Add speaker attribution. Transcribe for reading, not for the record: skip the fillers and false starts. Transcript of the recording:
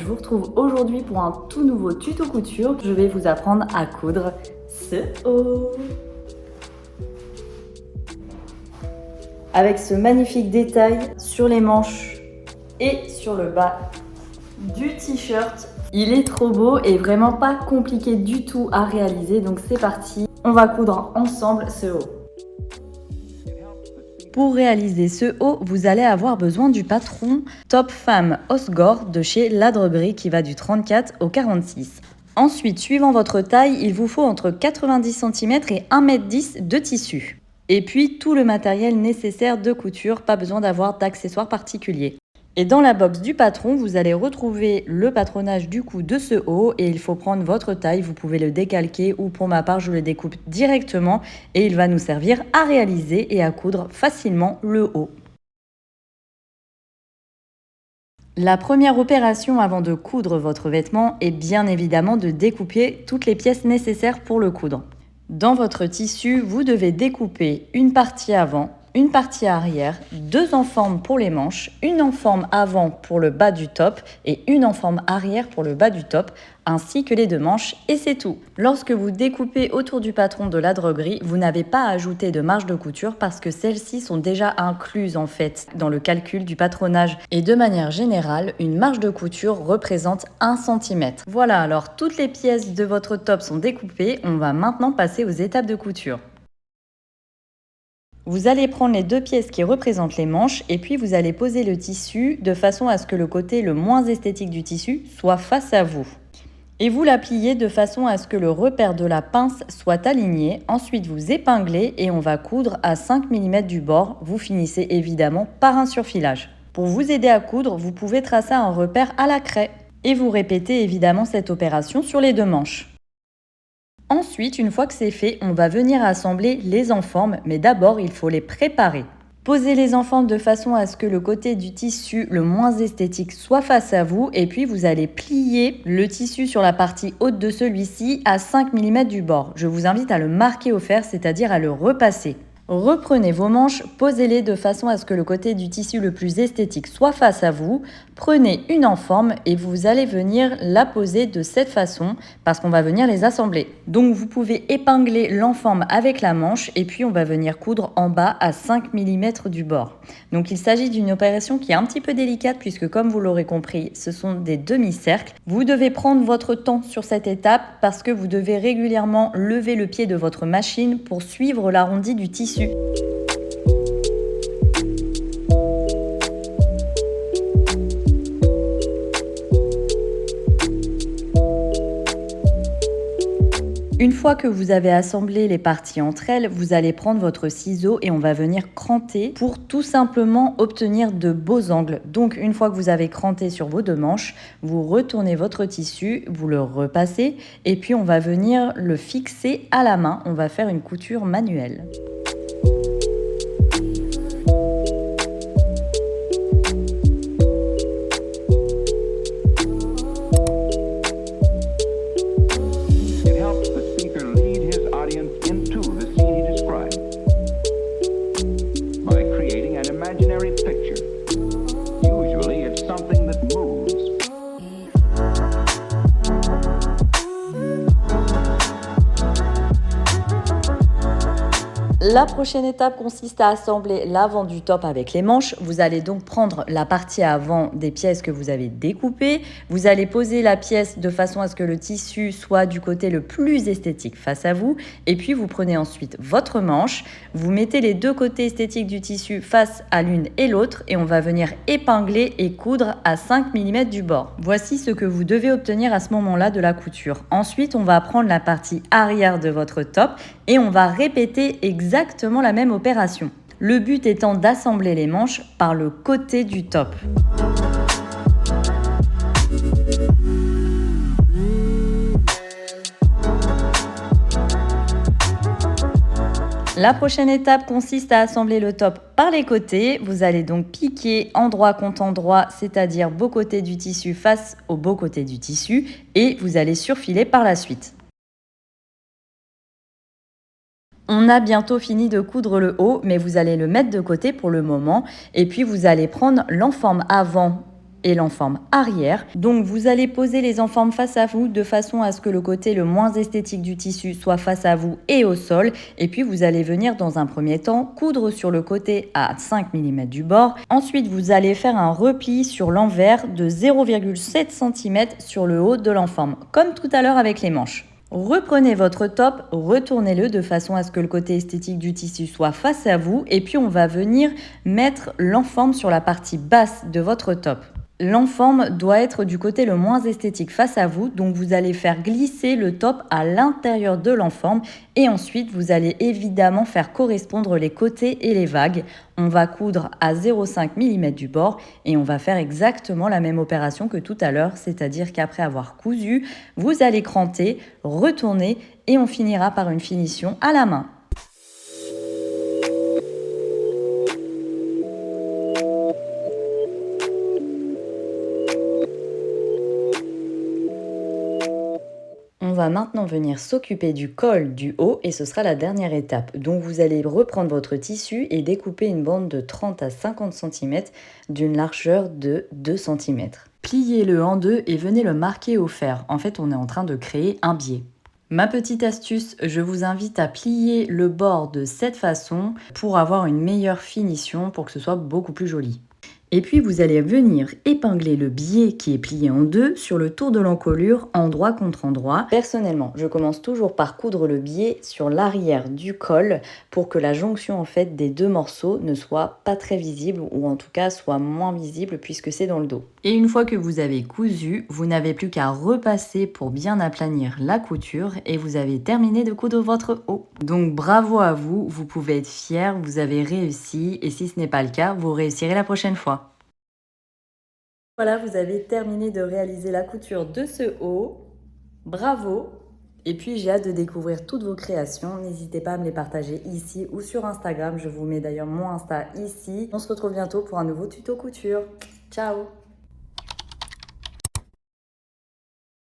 Speaker 1: je vous retrouve aujourd'hui pour un tout nouveau tuto couture. Je vais vous apprendre à coudre ce haut. Avec ce magnifique détail sur les manches et sur le bas du t-shirt. Il est trop beau et vraiment pas compliqué du tout à réaliser. Donc c'est parti, on va coudre ensemble ce haut. Pour réaliser ce haut, vous allez avoir besoin du patron Top Femme Osgore de chez La Droguerie qui va du 34 au 46. Ensuite, suivant votre taille, il vous faut entre 90 cm et 1,10 m de tissu. Et puis tout le matériel nécessaire de couture, pas besoin d'avoir d'accessoires particuliers. Et dans la box du patron, vous allez retrouver le patronage du coup de ce haut et il faut prendre votre taille, vous pouvez le décalquer ou pour ma part je le découpe directement et il va nous servir à réaliser et à coudre facilement le haut. La première opération avant de coudre votre vêtement est bien évidemment de découper toutes les pièces nécessaires pour le coudre. Dans votre tissu, vous devez découper une partie avant, une partie arrière, deux en forme pour les manches, une en forme avant pour le bas du top et une en forme arrière pour le bas du top, ainsi que les deux manches et c'est tout. Lorsque vous découpez autour du patron de la droguerie, vous n'avez pas à ajouter de marge de couture parce que celles-ci sont déjà incluses en fait dans le calcul du patronage. Et de manière générale, une marge de couture représente 1 cm. Voilà, alors toutes les pièces de votre top sont découpées, on va maintenant passer aux étapes de couture. Vous allez prendre les deux pièces qui représentent les manches et puis vous allez poser le tissu de façon à ce que le côté le moins esthétique du tissu soit face à vous. Et vous la pliez de façon à ce que le repère de la pince soit aligné. Ensuite, vous épinglez et on va coudre à 5 mm du bord. Vous finissez évidemment par un surfilage. Pour vous aider à coudre, vous pouvez tracer un repère à la craie. Et vous répétez évidemment cette opération sur les deux manches. Ensuite, une fois que c'est fait, on va venir assembler les enformes, mais d'abord, il faut les préparer. Posez les enformes de façon à ce que le côté du tissu le moins esthétique soit face à vous et puis vous allez plier le tissu sur la partie haute de celui-ci à 5 mm du bord. Je vous invite à le marquer au fer, c'est-à-dire à le repasser. Reprenez vos manches, posez-les de façon à ce que le côté du tissu le plus esthétique soit face à vous. Prenez une enforme et vous allez venir la poser de cette façon parce qu'on va venir les assembler. Donc vous pouvez épingler l'enforme avec la manche et puis on va venir coudre en bas à 5 mm du bord. Donc il s'agit d'une opération qui est un petit peu délicate puisque comme vous l'aurez compris, ce sont des demi-cercles. Vous devez prendre votre temps sur cette étape parce que vous devez régulièrement lever le pied de votre machine pour suivre l'arrondi du tissu. Une fois que vous avez assemblé les parties entre elles, vous allez prendre votre ciseau et on va venir cranter pour tout simplement obtenir de beaux angles. Donc une fois que vous avez cranté sur vos deux manches, vous retournez votre tissu, vous le repassez et puis on va venir le fixer à la main. On va faire une couture manuelle. La prochaine étape consiste à assembler l'avant du top avec les manches. Vous allez donc prendre la partie avant des pièces que vous avez découpées. Vous allez poser la pièce de façon à ce que le tissu soit du côté le plus esthétique face à vous. Et puis vous prenez ensuite votre manche. Vous mettez les deux côtés esthétiques du tissu face à l'une et l'autre. Et on va venir épingler et coudre à 5 mm du bord. Voici ce que vous devez obtenir à ce moment-là de la couture. Ensuite, on va prendre la partie arrière de votre top et on va répéter exactement la même opération. Le but étant d'assembler les manches par le côté du top. La prochaine étape consiste à assembler le top par les côtés. Vous allez donc piquer endroit contre endroit, c'est-à-dire beau côté du tissu face au beau côté du tissu, et vous allez surfiler par la suite. On a bientôt fini de coudre le haut, mais vous allez le mettre de côté pour le moment. Et puis vous allez prendre l'enforme avant et l'enforme arrière. Donc vous allez poser les enformes face à vous de façon à ce que le côté le moins esthétique du tissu soit face à vous et au sol. Et puis vous allez venir dans un premier temps coudre sur le côté à 5 mm du bord. Ensuite vous allez faire un repli sur l'envers de 0,7 cm sur le haut de l'enforme, comme tout à l'heure avec les manches. Reprenez votre top, retournez-le de façon à ce que le côté esthétique du tissu soit face à vous et puis on va venir mettre l'enforme sur la partie basse de votre top. L'enforme doit être du côté le moins esthétique face à vous, donc vous allez faire glisser le top à l'intérieur de l'enforme et ensuite vous allez évidemment faire correspondre les côtés et les vagues. On va coudre à 0,5 mm du bord et on va faire exactement la même opération que tout à l'heure, c'est-à-dire qu'après avoir cousu, vous allez cranter, retourner et on finira par une finition à la main. On va maintenant venir s'occuper du col du haut et ce sera la dernière étape. Donc vous allez reprendre votre tissu et découper une bande de 30 à 50 cm d'une largeur de 2 cm. Pliez-le en deux et venez le marquer au fer. En fait, on est en train de créer un biais. Ma petite astuce, je vous invite à plier le bord de cette façon pour avoir une meilleure finition, pour que ce soit beaucoup plus joli. Et puis vous allez venir épingler le biais qui est plié en deux sur le tour de l'encolure, endroit contre endroit. Personnellement, je commence toujours par coudre le biais sur l'arrière du col pour que la jonction en fait des deux morceaux ne soit pas très visible ou en tout cas soit moins visible puisque c'est dans le dos. Et une fois que vous avez cousu, vous n'avez plus qu'à repasser pour bien aplanir la couture et vous avez terminé de coudre votre haut. Donc bravo à vous, vous pouvez être fiers, vous avez réussi et si ce n'est pas le cas, vous réussirez la prochaine fois. Voilà, vous avez terminé de réaliser la couture de ce haut. Bravo! Et puis j'ai hâte de découvrir toutes vos créations. N'hésitez pas à me les partager ici ou sur Instagram. Je vous mets d'ailleurs mon Insta ici. On se retrouve bientôt pour un nouveau tuto couture. Ciao!